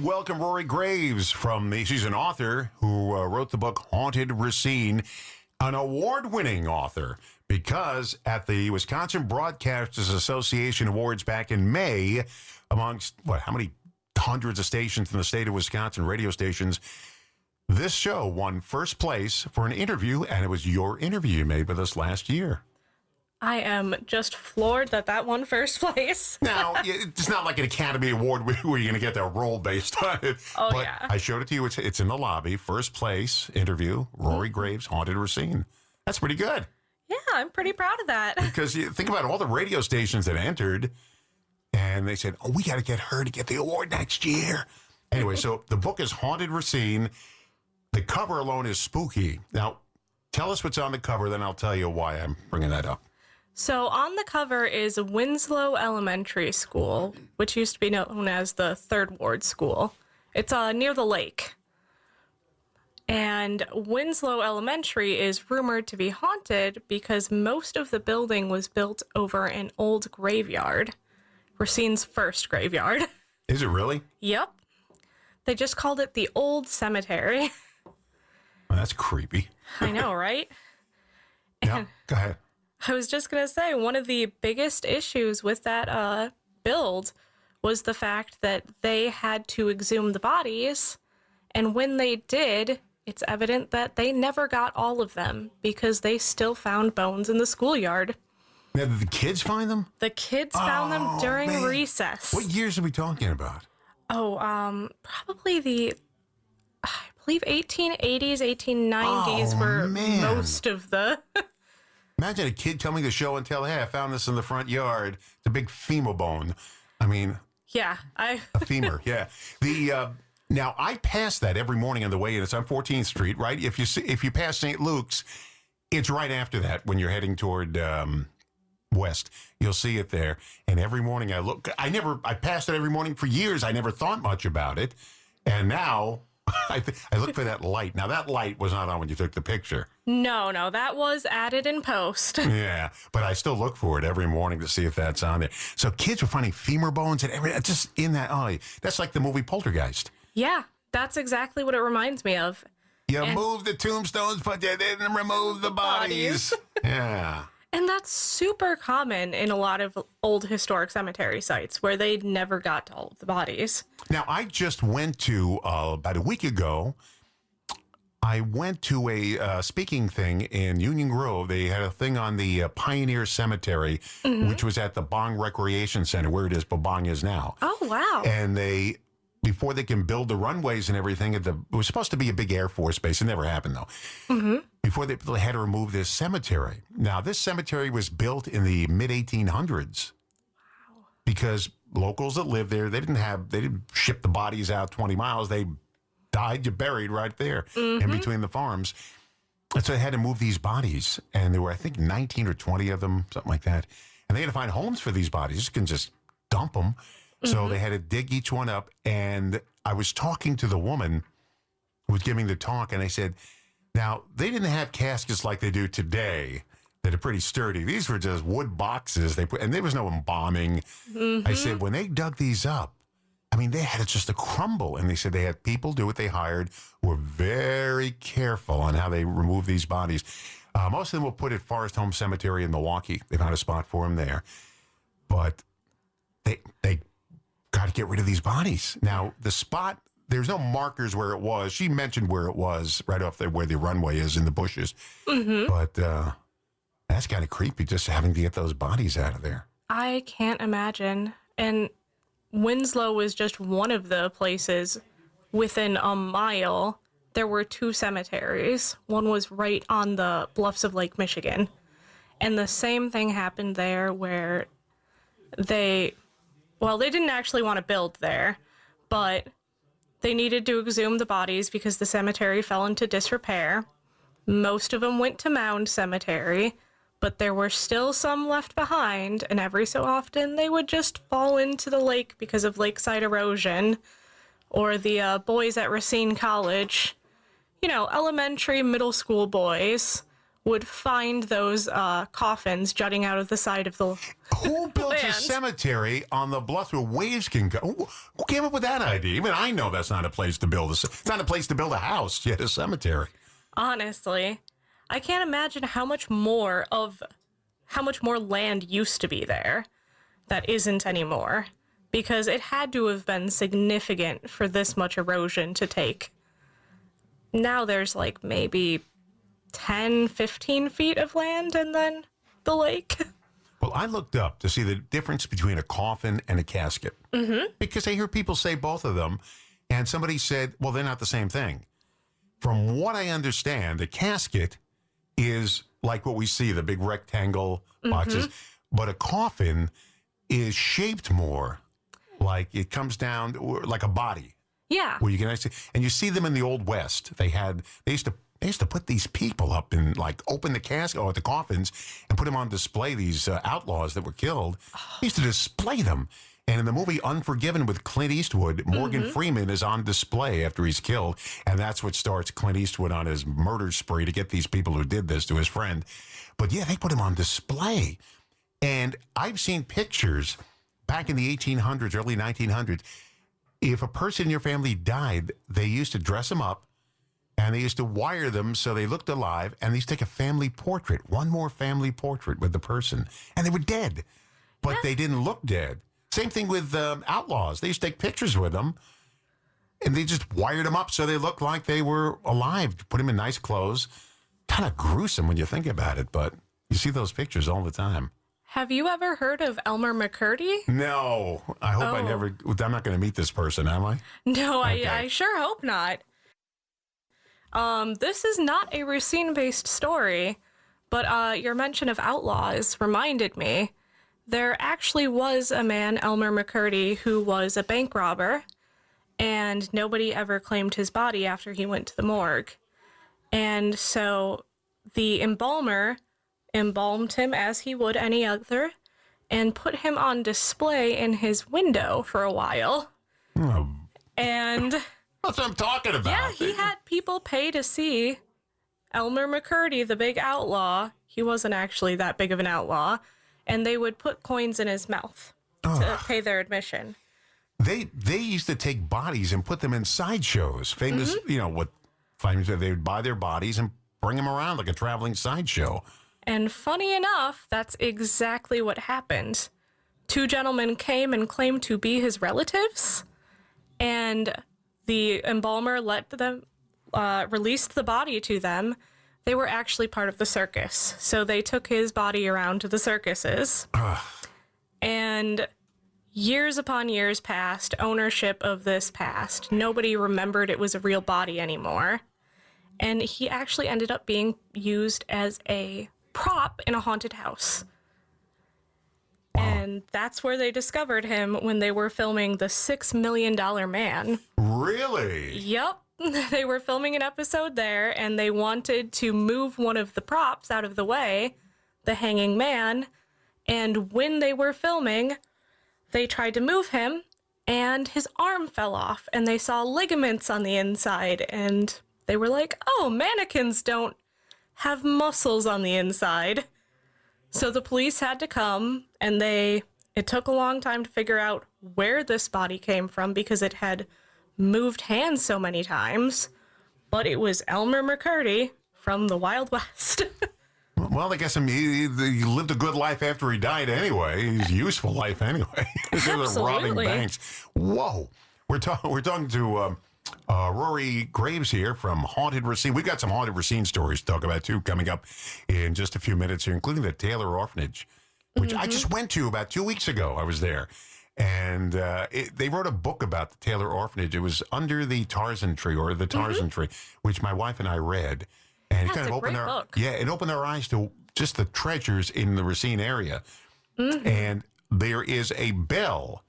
welcome Rory Graves she's an author who wrote the book Haunted Racine, an award-winning author, because at the Wisconsin Broadcasters Association Awards back in May, amongst, how many hundreds of stations in the state of Wisconsin, radio stations, this show won first place for an interview, and it was your interview you made with us last year. I am just floored that won first place. Now, it's not like an Academy Award where you're going to get that role based on it. Oh, but yeah. I showed it to you. It's in the lobby. First place interview, Rory Graves, Haunted Racine. That's pretty good. Yeah, I'm pretty proud of that. Because you think about all the radio stations that entered, and they said, we got to get her to get the award next year. Anyway, so the book is Haunted Racine. The cover alone is spooky. Now, tell us what's on the cover, then I'll tell you why I'm bringing that up. So on the cover is Winslow Elementary School, which used to be known as the Third Ward School. It's near the lake. And Winslow Elementary is rumored to be haunted because most of the building was built over an old graveyard. Racine's first graveyard. Is it really? Yep. They just called it the Old Cemetery. Well, that's creepy. I know, right? Yeah, go ahead. I was just going to say, one of the biggest issues with that build was the fact that they had to exhume the bodies. And when they did, it's evident that they never got all of them because they still found bones in the schoolyard. Now, did the kids find them? The kids found them during recess. What years are we talking about? Oh, probably I believe 1880s, 1890s were most of the... Imagine a kid coming to show and tell, hey, I found this in the front yard. It's a big femur bone. I mean... Yeah, a femur, yeah. Now, I pass that every morning on the way in. It's on 14th Street, right? If you pass St. Luke's, it's right after that when you're heading toward west. You'll see it there. And every morning I look. I passed it every morning for years. I never thought much about it. And now... I look for that light. Now, that light was not on when you took the picture. No, that was added in post. Yeah, but I still look for it every morning to see if that's on there. So kids were finding femur bones and everything, just in that eye. That's like the movie Poltergeist. Yeah, that's exactly what it reminds me of. You moved the tombstones, but you didn't remove the bodies. Yeah. And that's super common in a lot of old historic cemetery sites where they never got to all of the bodies. Now, I just went to, about a week ago, I went to a speaking thing in Union Grove. They had a thing on the Pioneer Cemetery, which was at the Bong Recreation Center, where it is, Bong is now. Oh, wow. And before they can build the runways and everything, it was supposed to be a big Air Force base. It never happened, though. Before they had to remove this cemetery. Now, this cemetery was built in the mid-1800s. Wow. Because locals that lived there, they didn't ship the bodies out 20 miles. They died, buried right there in between the farms. And so they had to move these bodies. And there were, I think, 19 or 20 of them, something like that. And they had to find homes for these bodies. You can just dump them. So they had to dig each one up. And I was talking to the woman who was giving the talk, and I said, now, they didn't have caskets like they do today that are pretty sturdy. These were just wood boxes and there was no embalming. I said, when they dug these up, I mean, they had it just to crumble. And they said they had people do what they hired who were very careful on how they remove these bodies. Most of them were put at Forest Home Cemetery in Milwaukee. They found a spot for them there. But they got to get rid of these bodies. Now, the spot, there's no markers where it was. She mentioned where it was, right off there where the runway is in the bushes. But that's kind of creepy, just having to get those bodies out of there. I can't imagine. And Winslow was just one of the places within a mile. There were two cemeteries. One was right on the bluffs of Lake Michigan. And the same thing happened there where they didn't actually want to build there, but they needed to exhume the bodies because the cemetery fell into disrepair. Most of them went to Mound Cemetery, but there were still some left behind, and every so often they would just fall into the lake because of lakeside erosion. Or the boys at Racine College, elementary, middle school boys, would find those coffins jutting out of the side of the Who built a land. cemetery on the bluff where waves can go? Who came up with that idea? Even I know that's not a place to build it's not a place to build a house, yet a cemetery. Honestly, I can't imagine how much more land used to be there that isn't anymore, because it had to have been significant for this much erosion to take. Now there's like maybe 10, 15 feet of land and then the lake. Well, I looked up to see the difference between a coffin and a casket. Mm-hmm. Because I hear people say both of them, and somebody said, well, they're not the same thing. From what I understand, the casket is like what we see, the big rectangle boxes, but a coffin is shaped more like it comes down like a body. Yeah. Where you can actually, and you see them in the Old West. They used to put these people up and like open the casket or the coffins and put them on display. These outlaws that were killed. They used to display them. And in the movie Unforgiven with Clint Eastwood, Morgan Freeman is on display after he's killed, and that's what starts Clint Eastwood on his murder spree to get these people who did this to his friend. But yeah, they put him on display. And I've seen pictures back in the 1800s, early 1900s. If a person in your family died, they used to dress them up, and they used to wire them so they looked alive, and they used to take a family portrait, one more family portrait with the person, and they were dead, but they didn't look dead. Same thing with outlaws. They used to take pictures with them, and they just wired them up so they looked like they were alive, put them in nice clothes. Kind of gruesome when you think about it, but you see those pictures all the time. Have you ever heard of Elmer McCurdy? No, I hope I'm not going to meet this person, am I? No, Okay. I sure hope not. This is not a Racine-based story, but your mention of outlaws reminded me. There actually was a man, Elmer McCurdy, who was a bank robber, and nobody ever claimed his body after he went to the morgue. And so the embalmer embalmed him as he would any other and put him on display in his window for a while. Oh, And that's what I'm talking about. yeah, he had people pay to see Elmer McCurdy, the big outlaw. He wasn't actually that big of an outlaw. And they would put coins in his mouth to pay their admission. They used to take bodies and put them in sideshows. Famous, what famous they would buy their bodies and bring them around like a traveling sideshow. And funny enough, that's exactly what happened. Two gentlemen came and claimed to be his relatives, and the embalmer let them released the body to them. They were actually part of the circus, so they took his body around to the circuses. And years upon years passed, ownership of this passed. Nobody remembered it was a real body anymore. And he actually ended up being used as a prop in a haunted house. And that's where they discovered him when they were filming The $6 Million Man. Really? Yep. They were filming an episode there, and they wanted to move one of the props out of the way, the hanging man. And when they were filming, they tried to move him, and his arm fell off, and they saw ligaments on the inside, and they were like, oh, mannequins don't have muscles on the inside. So the police had to come, and it took a long time to figure out where this body came from because it had moved hands so many times. But it was Elmer McCurdy from the Wild West. Well, I guess he lived a good life after he died anyway. He's useful life anyway. Instead of robbing banks. Whoa. We're talking to Rory Graves here from Haunted Racine. We've got some Haunted Racine stories to talk about, too, coming up in just a few minutes here, including the Taylor Orphanage, which I just went to about 2 weeks ago. I was there. And they wrote a book about the Taylor Orphanage. It was Under the Tarzan Tree, or The Tarzan Tree, which my wife and I read. And it kind of opened it opened our eyes to just the treasures in the Racine area. And there is a bell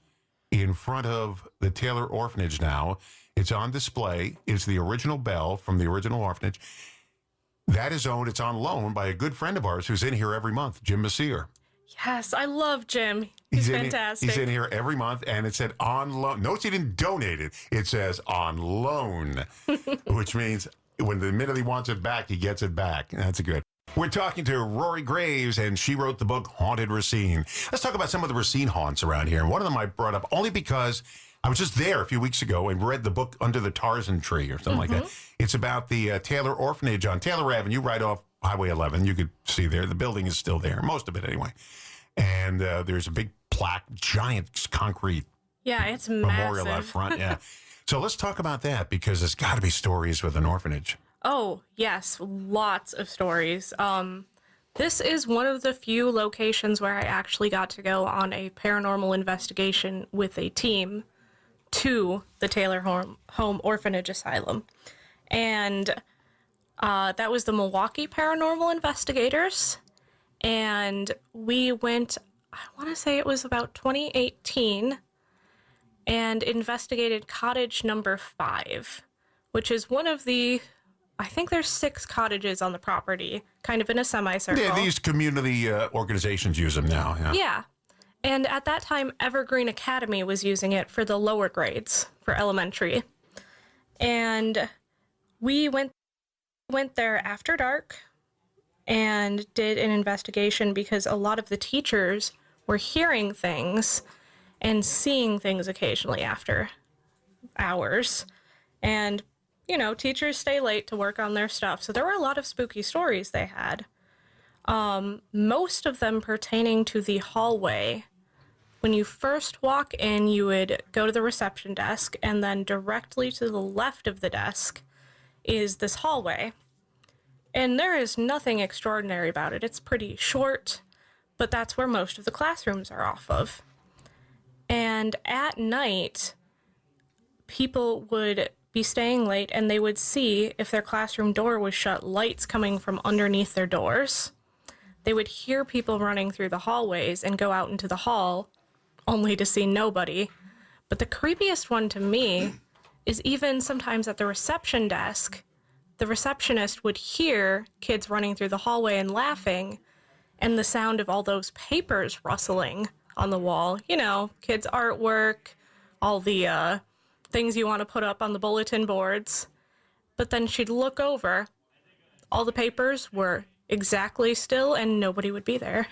in front of the Taylor Orphanage now. It's on display. It's the original bell from the original orphanage. That is owned, it's on loan by a good friend of ours who's in here every month, Jim Messier. Yes, I love Jim. He's fantastic. He's in here every month, and it said on loan. Notice he didn't donate it. It says on loan, which means when the minute he wants it back, he gets it back. That's good. We're talking to Rory Graves, and she wrote the book Haunted Racine. Let's talk about some of the Racine haunts around here. And one of them I brought up only because I was just there a few weeks ago and read the book Under the Tarzan Tree or something like that. It's about the Taylor Orphanage on Taylor Avenue, right off Highway 11. You could see there. The building is still there, most of it anyway. And there's a big plaque, giant concrete It's memorial massive. out front. Yeah. So let's talk about that because there's got to be stories with an orphanage. Oh, yes, lots of stories. This is one of the few locations where I actually got to go on a paranormal investigation with a team to the Taylor Home Orphanage Asylum. And that was the Milwaukee Paranormal Investigators. And we went, I want to say it was about 2018, and investigated cottage number 5, which is one of the, I think there's 6 cottages on the property, kind of in a semicircle. Yeah, these community organizations use them now. Yeah. Yeah. And at that time, Evergreen Academy was using it for the lower grades for elementary. And we went there after dark and did an investigation because a lot of the teachers were hearing things and seeing things occasionally after hours. And, you know, teachers stay late to work on their stuff. So there were a lot of spooky stories they had. Most of them pertaining to the hallway. When you first walk in, you would go to the reception desk, and then directly to the left of the desk is this hallway. And there is nothing extraordinary about it. It's pretty short, but that's where most of the classrooms are off of. And at night, people would be staying late, and they would see, if their classroom door was shut, lights coming from underneath their doors. They would hear people running through the hallways and go out into the hall, only to see nobody. But the creepiest one to me is even sometimes at the reception desk, the receptionist would hear kids running through the hallway and laughing, and the sound of all those papers rustling on the wall. You know, kids' artwork, all the things you want to put up on the bulletin boards. But then she'd look over, all the papers were exactly still, and nobody would be there.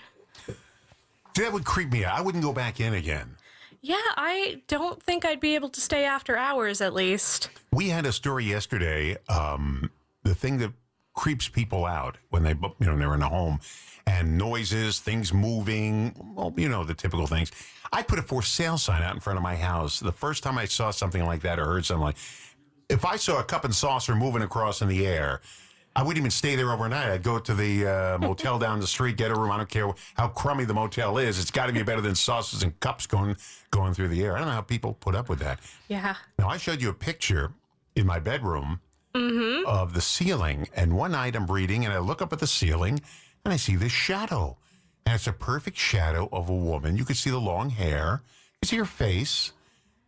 That would creep me out. I wouldn't go back in again. Yeah, I don't think I'd be able to stay after hours, at least. We had a story yesterday, the thing that creeps people out when they're in a home, and noises, things moving, well, you know, the typical things. I put a for sale sign out in front of my house. The first time I saw something like that or heard something like, if I saw a cup and saucer moving across in the air, I wouldn't even stay there overnight. I'd go to the motel down the street, get a room. I don't care how crummy the motel is. It's got to be better than saucers and cups going through the air. I don't know how people put up with that. Yeah. Now, I showed you a picture in my bedroom of the ceiling. And one night I'm reading, and I look up at the ceiling, and I see this shadow. And it's a perfect shadow of a woman. You could see the long hair. You see her face.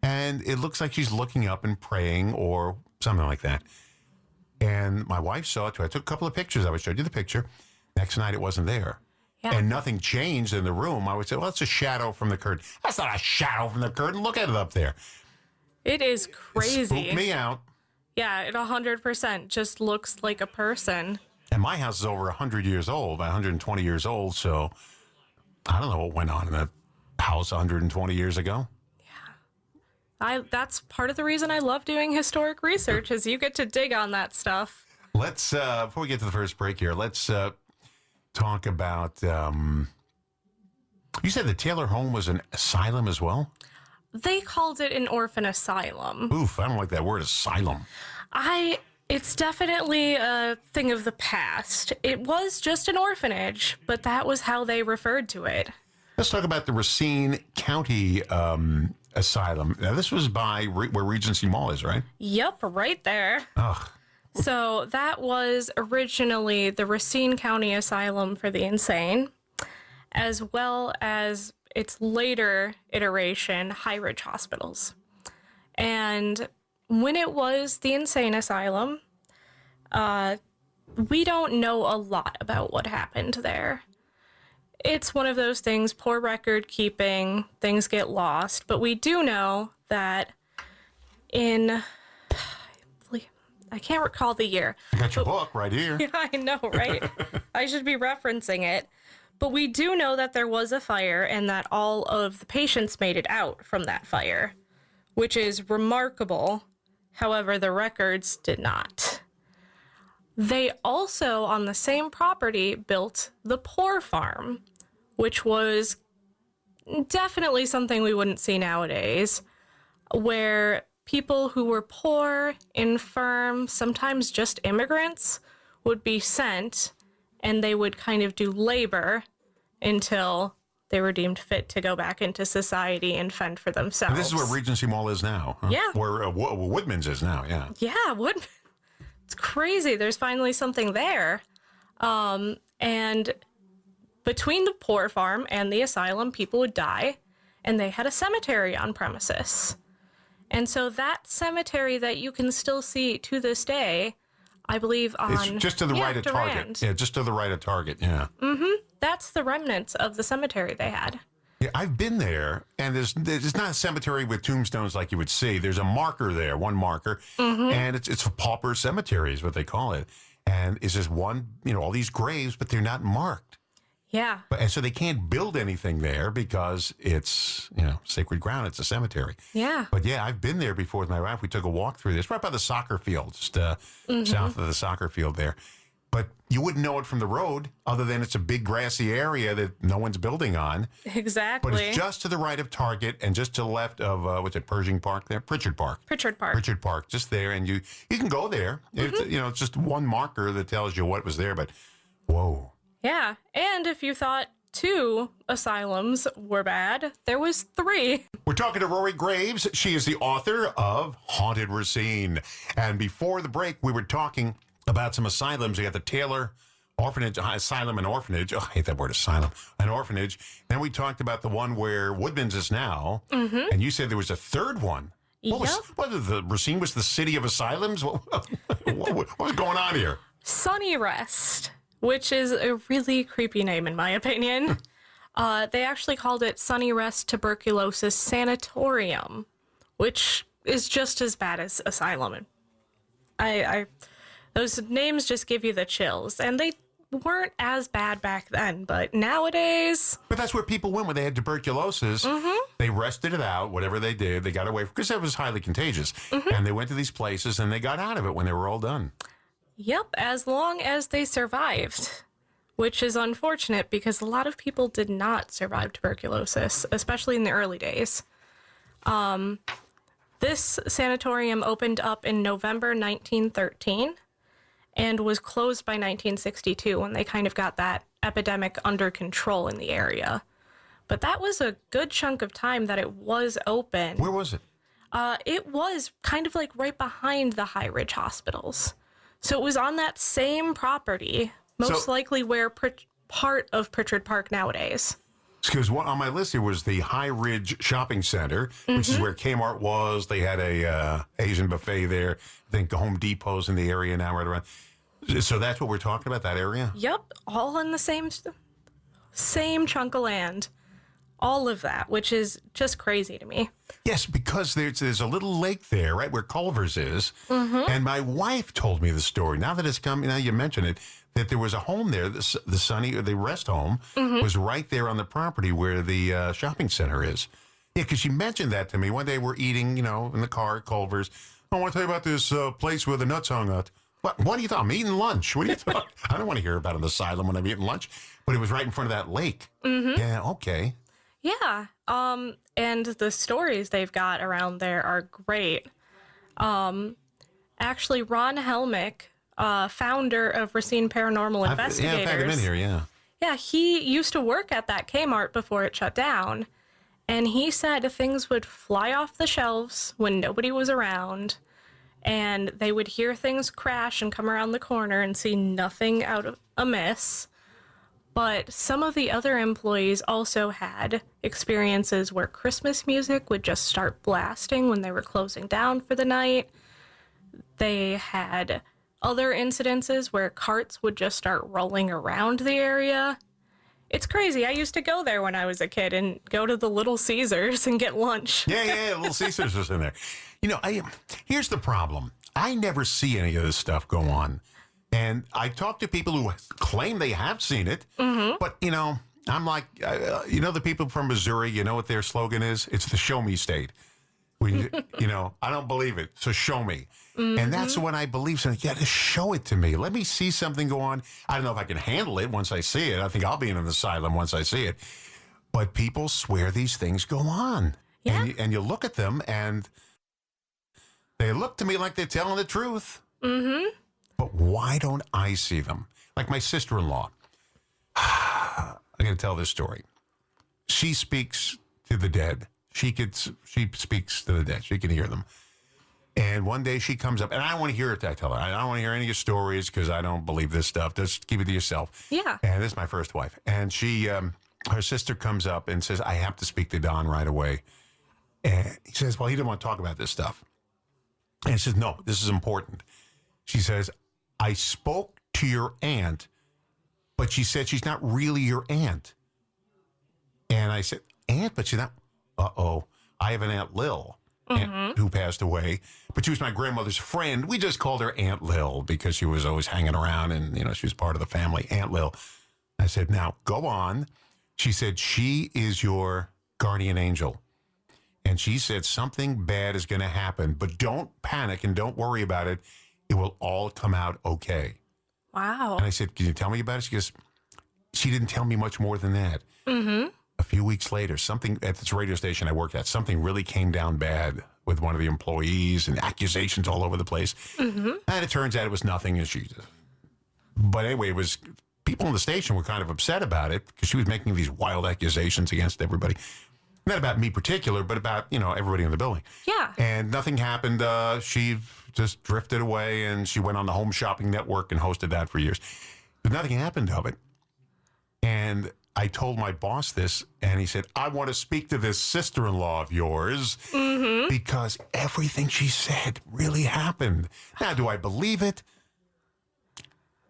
And it looks like she's looking up and praying or something like that. And my wife saw it too. I took a couple of pictures. I showed you the picture. Next night, it wasn't there. Yeah. And nothing changed in the room. I would say, well, that's a shadow from the curtain. That's not a shadow from the curtain. Look at it up there. It is crazy. It spooked me out. Yeah, it 100% just looks like a person. And my house is over 100 years old, 120 years old. So I don't know what went on in that house 120 years ago. That's part of the reason I love doing historic research, is you get to dig on that stuff. Let's, before we get to the first break here, let's talk about, you said the Taylor home was an asylum as well? They called it an orphan asylum. Oof, I don't like that word, asylum. It's definitely a thing of the past. It was just an orphanage, but that was how they referred to it. Let's talk about the Racine County Asylum. Now, this was by where Regency Mall is, right? Yep, right there. Ugh. So that was originally the Racine County Asylum for the Insane, as well as its later iteration, High Ridge Hospitals. And when it was the Insane Asylum, we don't know a lot about what happened there. It's one of those things, poor record keeping, things get lost. But we do know that in I can't recall the year. I got your book right here. Yeah, I know, right? I should be referencing it. But we do know that there was a fire and that all of the patients made it out from that fire, which is remarkable. However, the records did not. They also, on the same property, built the Poor Farm, which was definitely something we wouldn't see nowadays, where people who were poor, infirm, sometimes just immigrants, would be sent, and they would kind of do labor until they were deemed fit to go back into society and fend for themselves. And this is where Regency Mall is now. Huh? Yeah. Where Woodman's is now, yeah. Yeah, it's crazy. There's finally something there. And between the Poor Farm and the asylum, people would die, and they had a cemetery on premises. And so that cemetery that you can still see to this day, I believe It's just to the right of Target. Durand. Yeah, just to the right of Target, yeah. That's the remnants of the cemetery they had. Yeah, I've been there, and there's not a cemetery with tombstones like you would see. There's a marker there, one marker, and it's a pauper cemetery is what they call it. And it's just one, all these graves, but they're not marked. Yeah. And so they can't build anything there because it's, sacred ground. It's a cemetery. Yeah. But yeah, I've been there before with my wife. We took a walk through this, right by the soccer field, just south of the soccer field there. But you wouldn't know it from the road other than it's a big grassy area that no one's building on. Exactly. But it's just to the right of Target and just to the left of, what's it, Pershing Park there? Pritchard Park. Pritchard Park, just there. And you can go there. It's just one marker that tells you what was there. But, whoa. Yeah. And if you thought 2 asylums were bad, there was 3. We're talking to Rory Graves. She is the author of Haunted Racine. And before the break, we were talking about some asylums. You got the Taylor Orphanage, Asylum and Orphanage. Oh, I hate that word, asylum. An orphanage. Then we talked about the one where Woodman's is now. And you said there was a third one. What was the Racine was the city of asylums? What was going on here? Sunny Rest, which is a really creepy name in my opinion. They actually called it Sunny Rest Tuberculosis Sanatorium, which is just as bad as asylum. Those names just give you the chills, and they weren't as bad back then, but nowadays... But that's where people went when they had tuberculosis. They rested it out, whatever they did. They got away, because that was highly contagious. And they went to these places, and they got out of it when they were all done. Yep, as long as they survived, which is unfortunate because a lot of people did not survive tuberculosis, especially in the early days. This sanatorium opened up in November 1913 and was closed by 1962 when they kind of got that epidemic under control in the area. But that was a good chunk of time that it was open. Where was it? It was kind of like right behind the High Ridge hospitals. So it was on that same property, most likely where part of Pritchard Park nowadays. Because on my list here was the High Ridge Shopping Center, which is where Kmart was. They had a Asian buffet there. I think the Home Depot's in the area now, right around. So that's what we're talking about, that area? Yep, all in the same chunk of land. All of that, which is just crazy to me. Yes, because there's a little lake there, right, where Culver's is. And my wife told me the story. Now that it's coming, now you mention it, that there was a home there, the rest home, was right there on the property where the shopping center is. Yeah, because she mentioned that to me. One day we're eating, in the car at Culver's. I want to tell you about this place where the nuts hung out. What are you talking? I'm eating lunch. What are you talking? I don't want to hear about an asylum when I'm eating lunch. But it was right in front of that lake. Yeah, okay. Yeah, and the stories they've got around there are great. Actually, Ron Helmick, founder of Racine Paranormal Investigators. I've had him in here, yeah. Yeah, he used to work at that Kmart before it shut down, and he said things would fly off the shelves when nobody was around, and they would hear things crash and come around the corner and see nothing out of amiss. But some of the other employees also had experiences where Christmas music would just start blasting when they were closing down for the night. They had other incidences where carts would just start rolling around the area. It's crazy. I used to go there when I was a kid and go to the Little Caesars and get lunch. Yeah, Little Caesars was in there. Here's the problem. I never see any of this stuff go on. And I talk to people who claim they have seen it, but, I'm like, the people from Missouri, you know what their slogan is? It's the show me state. I don't believe it, so show me. And that's when I believe something. Yeah, just show it to me. Let me see something go on. I don't know if I can handle it once I see it. I think I'll be in an asylum once I see it. But people swear these things go on. Yeah. And you look at them, and they look to me like they're telling the truth. Mm-hmm. But why don't I see them? Like my sister-in-law. I'm going to tell this story. She speaks to the dead. She speaks to the dead. She can hear them. And one day she comes up, and I don't want to hear it. I tell her, I don't want to hear any of your stories because I don't believe this stuff. Just keep it to yourself. Yeah. And this is my first wife. And she, her sister comes up and says, I have to speak to Don right away. And he says, well, he didn't want to talk about this stuff. And he says, no, this is important. She says, I spoke to your aunt, but she said she's not really your aunt. And I said, aunt? But she's not. Uh-oh. I have an Aunt Lil who passed away, but she was my grandmother's friend. We just called her Aunt Lil because she was always hanging around and, she was part of the family. Aunt Lil. I said, now, go on. She said, she is your guardian angel. And she said, something bad is going to happen, but don't panic and don't worry about it. It will all come out okay. Wow. And I said, can you tell me about it? She goes, she didn't tell me much more than that. Mm-hmm. A few weeks later, something at this radio station I worked at, something really came down bad with one of the employees and accusations all over the place. Mm-hmm. And it turns out it was nothing. But anyway, it was people in the station were kind of upset about it because she was making these wild accusations against everybody. Not about me particular, but about, everybody in the building. Yeah. And nothing happened. She just drifted away and she went on the Home Shopping Network and hosted that for years. But nothing happened of it. And I told my boss this, and he said, I want to speak to this sister-in-law of yours because everything she said really happened. Now, do I believe it?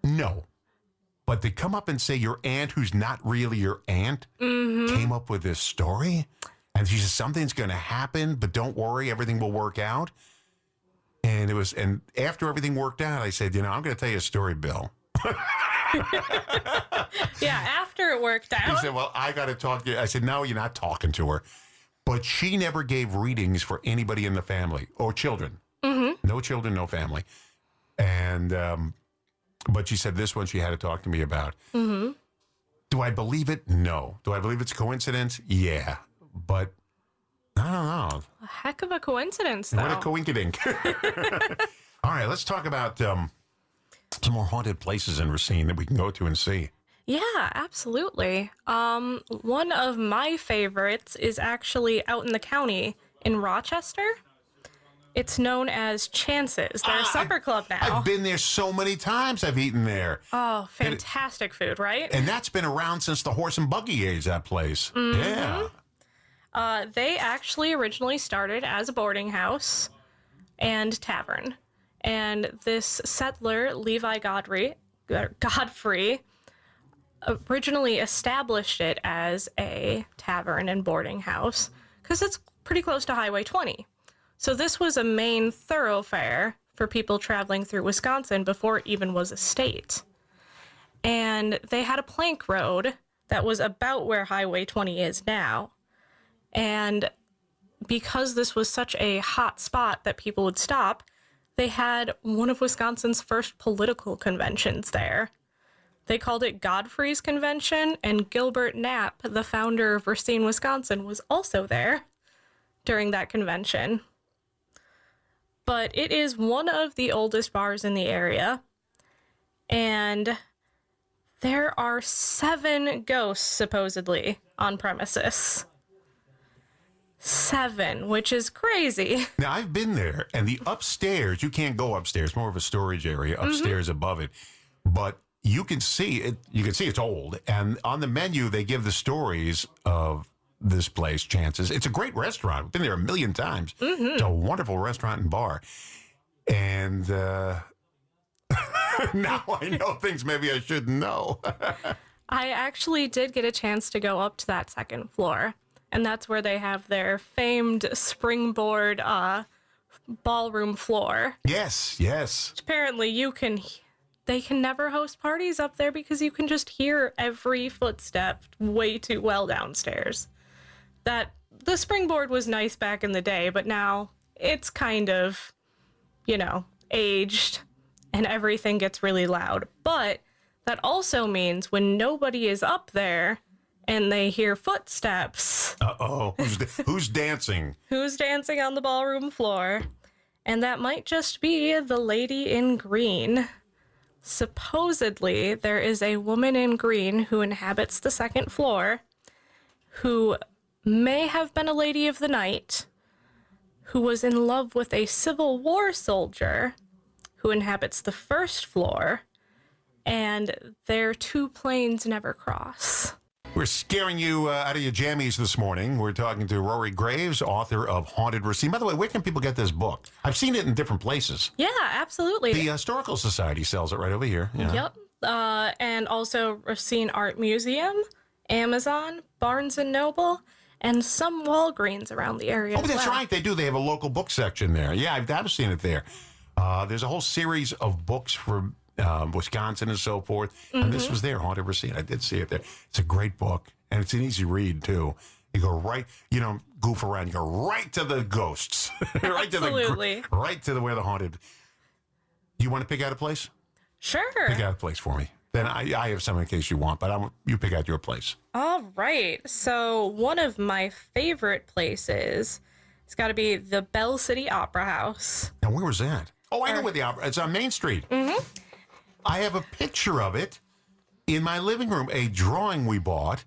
No. But to come up and say your aunt, who's not really your aunt, came up with this story, and she said, something's going to happen, but don't worry, everything will work out. And after everything worked out, I said, I'm going to tell you a story, Bill. Yeah, after it worked out. He said, well, I got to talk to you. I said, no, you're not talking to her. But she never gave readings for anybody in the family or children. Mm-hmm. No children, no family. And, but she said this one she had to talk to me about. Mm-hmm. Do I believe it? No. Do I believe it's a coincidence? Yeah. But I don't know. A heck of a coincidence, though. What a coinkydink. All right, let's talk about some more haunted places in Racine that we can go to and see. Yeah, absolutely. One of my favorites is actually out in the county in Rochester. It's known as Chance's. They're a supper club now. I've been there so many times. I've eaten there. Oh, fantastic food, right? And that's been around since the horse and buggy age, that place. Mm-hmm. Yeah. They actually originally started as a boarding house and tavern. And this settler, Levi Godfrey, originally established it as a tavern and boarding house because it's pretty close to Highway 20. So this was a main thoroughfare for people traveling through Wisconsin before it even was a state. And they had a plank road that was about where Highway 20 is now. And because this was such a hot spot that people would stop, they had one of Wisconsin's first political conventions there. They called it Godfrey's Convention, and Gilbert Knapp, the founder of Racine, Wisconsin, was also there during that convention. But it is one of the oldest bars in the area, and there are 7 ghosts, supposedly, on premises. 7, which is crazy. Now, I've been there, and the upstairs, you can't go upstairs, more of a storage area upstairs above it, but you can see it. You can see it's old, and on the menu, they give the stories of this place, Chance's. It's a great restaurant. I've been there a million times. Mm-hmm. It's a wonderful restaurant and bar. And now I know things maybe I shouldn't know. I actually did get a chance to go up to that second floor, and that's where they have their famed springboard ballroom floor. Yes, yes. Apparently, they can never host parties up there because you can just hear every footstep way too well downstairs. That the springboard was nice back in the day, but now it's kind of, aged and everything gets really loud. But that also means when nobody is up there and they hear footsteps. Uh-oh. Who's dancing? Who's dancing on the ballroom floor? And that might just be the lady in green. Supposedly, there is a woman in green who inhabits the second floor who may have been a lady of the night, who was in love with a Civil War soldier who inhabits the first floor, and their two planes never cross. We're scaring you out of your jammies this morning. We're talking to Rory Graves, author of Haunted Racine. By the way, where can people get this book? I've seen it in different places. Yeah, absolutely. The Historical Society sells it right over here. Yeah. Yep. And also Racine Art Museum, Amazon, Barnes & Noble, and some Walgreens around the area. Oh, that's right. They do. They have a local book section there. Yeah, I've seen it there. There's a whole series of books from Wisconsin and so forth. Mm-hmm. And this was there, Haunted Racine. I did see it there. It's a great book. And it's an easy read, too. You go right, goof around. You go right to the ghosts. Right Absolutely. To the where the haunted. Do you want to pick out a place? Sure. Pick out a place for me. Then I have some in case you want, but you pick out your place. All right. So one of my favorite places has got to be the Bell City Opera House. Now, where was that? Oh, I know where the opera. It's on Main Street. Mm-hmm. I have a picture of it in my living room, a drawing we bought.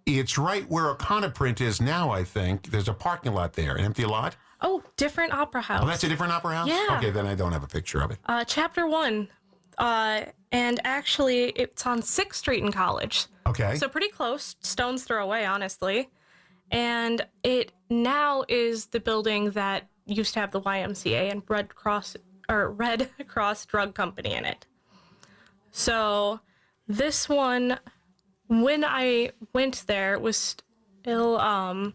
It's right where O'Connor Print is now, I think. There's a parking lot there, an empty lot. Oh, different opera house. Oh, that's a different opera house? Yeah. Okay, then I don't have a picture of it. Chapter 1. And actually, it's on 6th Street in College. Okay. So pretty close, stone's throw away, honestly. And it now is the building that used to have the YMCA and Red Cross Drug Company in it. So this one, when I went there, it was still,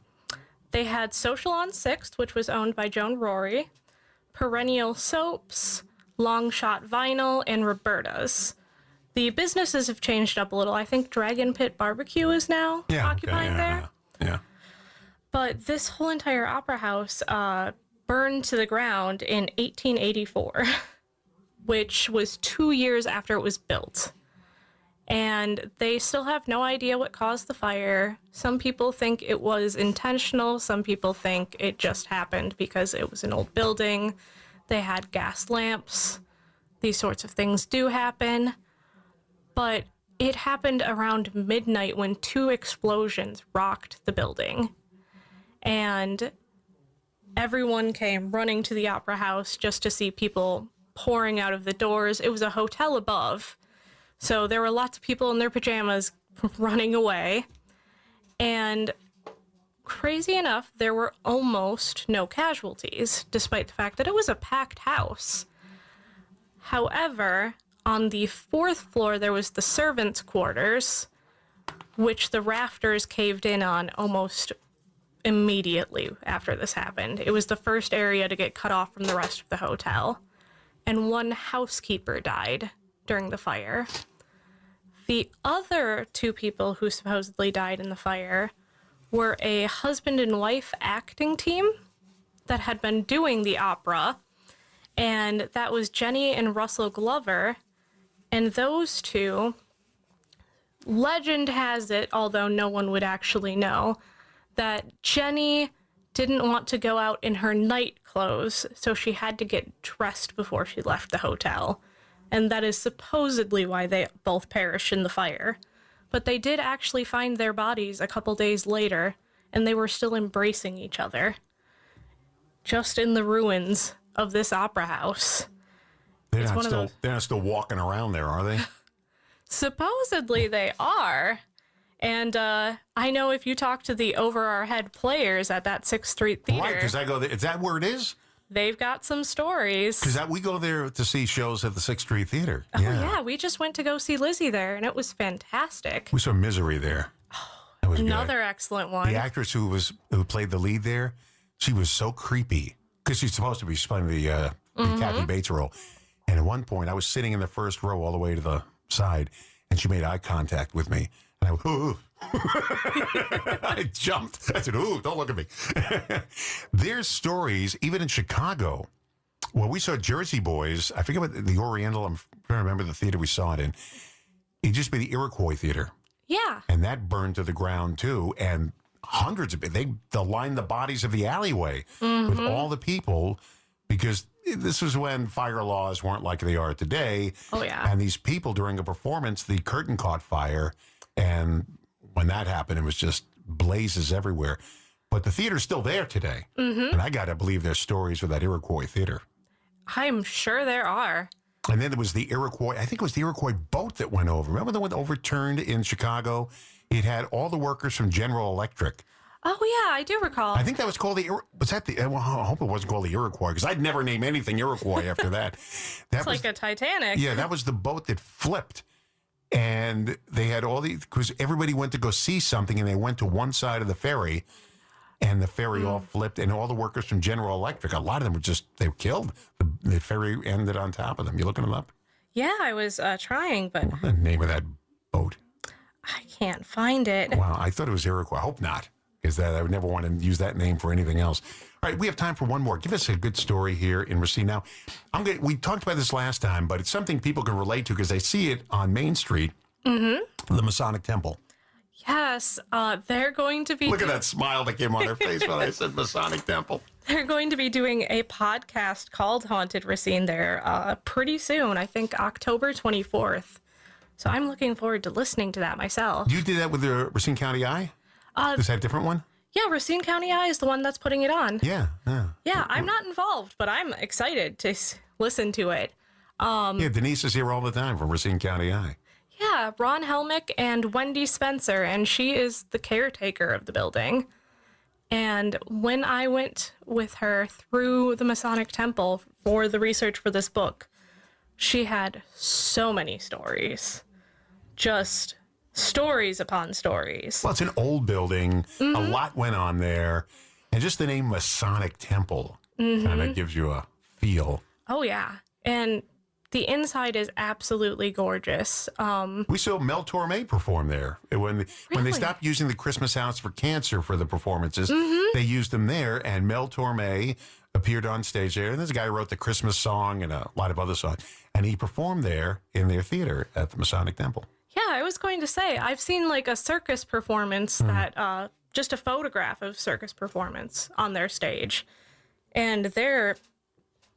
they had Social on 6th, which was owned by Joan Rory, Perennial Soaps, Long Shot Vinyl, and Roberta's. The businesses have changed up a little. I think Dragon Pit Barbecue is now occupying there. Yeah. But this whole entire opera house burned to the ground in 1884, which was 2 years after it was built. And they still have no idea what caused the fire. Some people think it was intentional. Some people think it just happened because it was an old building. They had gas lamps. These sorts of things do happen. But it happened around midnight when 2 explosions rocked the building. And everyone came running to the opera house just to see people pouring out of the doors. It was a hotel above. So there were lots of people in their pajamas running away. And crazy enough, there were almost no casualties, despite the fact that it was a packed house. However, on the 4th floor, there was the servants' quarters, which the rafters caved in on almost immediately after this happened. It was the first area to get cut off from the rest of the hotel. And 1 housekeeper died during the fire. The other 2 people who supposedly died in the fire were a husband and wife acting team that had been doing the opera, and that was Jenny and Russell Glover. And those 2, legend has it, although no one would actually know, that Jenny didn't want to go out in her night clothes, so she had to get dressed before she left the hotel. And that is supposedly why they both perished in the fire. But they did actually find their bodies a couple days later, and they were still embracing each other. Just in the ruins of this opera house. They're not still walking around there, are they? Supposedly they are. And I know if you talk to the over-our-head players at that 6th Street Theater... Right, because I go there. Is that where it is? They've got some stories. Because we go there to see shows at the 6th Street Theater. Oh, yeah. We just went to go see Lizzie there, and it was fantastic. We saw Misery there. That was Another good. excellent one. The actress who played the lead there, she was so creepy. because she's supposed to be playing the Kathy Bates role. And at one point, I was sitting in the first row all the way to the side, and she made eye contact with me. And I went, ooh. I jumped. I said, ooh, don't look at me. There's stories, even in Chicago, where we saw Jersey Boys. I forget what the Oriental, I'm trying to remember the theater we saw it in. It used to be the Iroquois Theater. Yeah. And that burned to the ground, too. And hundreds of they'll line the bodies of the alleyway with all the people, because this was when fire laws weren't like they are today. Oh, yeah. And these people, during a performance, the curtain caught fire. And when that happened, it was just blazes everywhere. But the theater's still there today. And I got to believe there's stories of that Iroquois Theater. I'm sure there are. And then there was the Iroquois, I think it was the Iroquois boat that went over. Remember the one that overturned in Chicago? It had all the workers from General Electric. Oh, yeah, I do recall. I think that was called was that the, well, I hope it wasn't called the Iroquois, because I'd never name anything Iroquois after that. It's like a Titanic. Yeah, that was the boat that flipped. And they had all because everybody went to go see something, and they went to one side of the ferry, and the ferry all flipped, and all the workers from General Electric, a lot of them they were killed. The ferry ended on top of them. You looking them up? Yeah, I was trying, but What's the name of that boat? I can't find it. Wow, I thought it was Iroquois. I hope not, because I would never want to use that name for anything else. All right, we have time for one more. Give us a good story here in Racine. Now, we talked about this last time, but it's something people can relate to because they see it on Main Street, the Masonic Temple. Yes, they're going to be... Look at that smile that came on her face when I said Masonic Temple. They're going to be doing a podcast called Haunted Racine there pretty soon, I think October 24th. So I'm looking forward to listening to that myself. You did that with the Racine County Eye? Is that a different one? Yeah, Racine County Eye is the one that's putting it on. Yeah. Yeah, I'm not involved, but I'm excited to listen to it. Yeah, Denise is here all the time from Racine County Eye. Yeah, Ron Helmick and Wendy Spencer, and she is the caretaker of the building. And when I went with her through the Masonic Temple for the research for this book, she had so many stories. Just stories upon stories. Well, it's an old building. A lot went on there. And just the name Masonic Temple kind of gives you a feel. Oh, yeah. And the inside is absolutely gorgeous. We saw Mel Torme perform there. When they Really? stopped using the Christmas House for Cancer for the performances, they used them there. And Mel Torme appeared on stage there. And this guy who wrote the Christmas song and a lot of other songs. And he performed there in their theater at the Masonic Temple. Yeah, I was going to say, I've seen like a circus performance that, just a photograph of circus performance on their stage. And their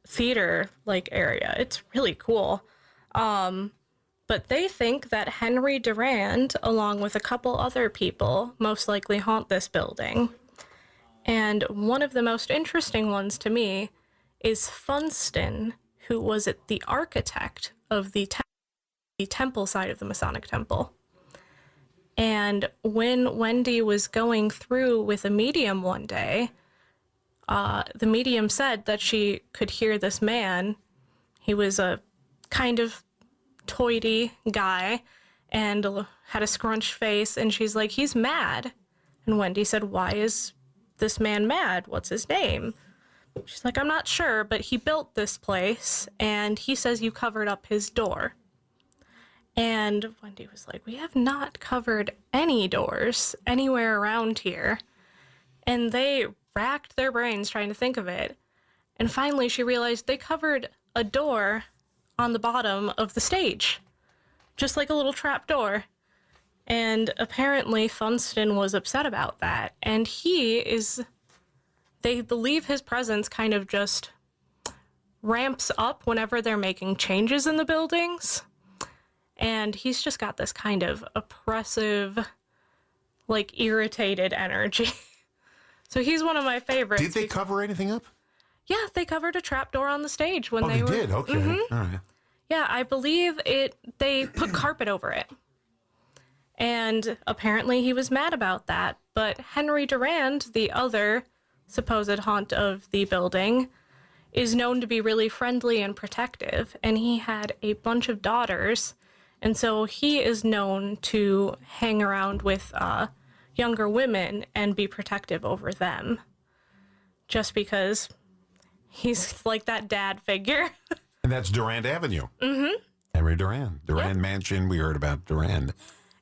theater like area, it's really cool. But they think that Henry Durand, along with a couple other people, most likely haunt this building. And one of the most interesting ones to me is Funston, who was the architect of the temple side of the Masonic Temple. And when Wendy was going through with a medium one day, the medium said that she could hear this man. He was a kind of toity guy and had a scrunched face, and she's like, he's mad. And Wendy said, why is this man mad? What's his name? She's like, I'm not sure, but he built this place, and he says you covered up his door. And Wendy was like, we have not covered any doors anywhere around here. And they racked their brains trying to think of it. And finally she realized they covered a door on the bottom of the stage. Just like a little trap door. And apparently Funston was upset about that. And they believe his presence kind of just ramps up whenever they're making changes in the buildings. And he's just got this kind of oppressive, like irritated energy. So he's one of my favorites. Did they cover anything up? Yeah, they covered a trapdoor on the stage when they were... did? Okay. All right. Yeah, I believe they put carpet over it. And apparently he was mad about that. But Henry Durand, the other supposed haunt of the building, is known to be really friendly and protective. And he had a bunch of daughters. And so he is known to hang around with younger women and be protective over them. Just because He's like that dad figure. And that's Durand Avenue. Mm-hmm. Henry Durand. Durand Yep. Mansion. We heard about Durand.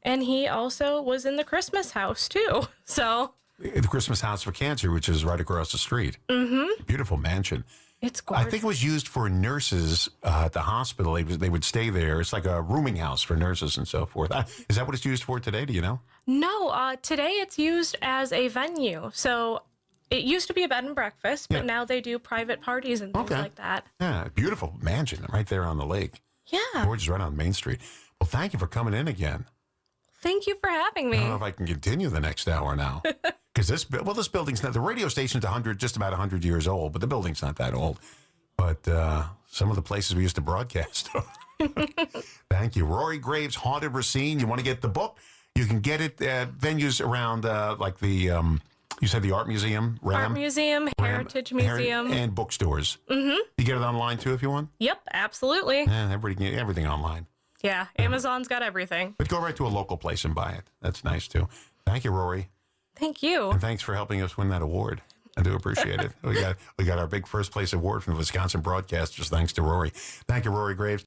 And he also was in the Christmas house, too. So The Christmas House for Cancer, which is right across the street. Mm-hmm. Beautiful mansion. it's gorgeous. I think it was used for nurses at the hospital. They would stay there. It's like a rooming house for nurses and so forth. Is that what it's used for today? Do you know? No, today it's used as a venue. So it used to be a bed and breakfast, but Yeah. now they do private parties and things Okay. like that. Yeah, beautiful mansion right there on the lake. Yeah. Gorgeous, right on Main Street. Well, thank you for coming in again. Thank you for having me. I don't know if I can continue the next hour now. Because this building's not, the radio station's just about 100 years old, but the building's not that old. But some of the places we used to broadcast. Thank you. Rory Graves, Haunted Racine. You want to get the book? You can get it at venues around like the, you said the Art Museum, RAM? Art Museum, Heritage Museum. And bookstores. Mm-hmm. You get it online too if you want? Yep, absolutely. Yeah, everybody can get everything online. Yeah, Amazon's got everything. But go right to a local place and buy it. That's nice too. Thank you, Rory. Thank you. And thanks for helping us win that award. I do appreciate it. We got our big first place award from the Wisconsin Broadcasters, thanks to Rory. Thank you, Rory Graves.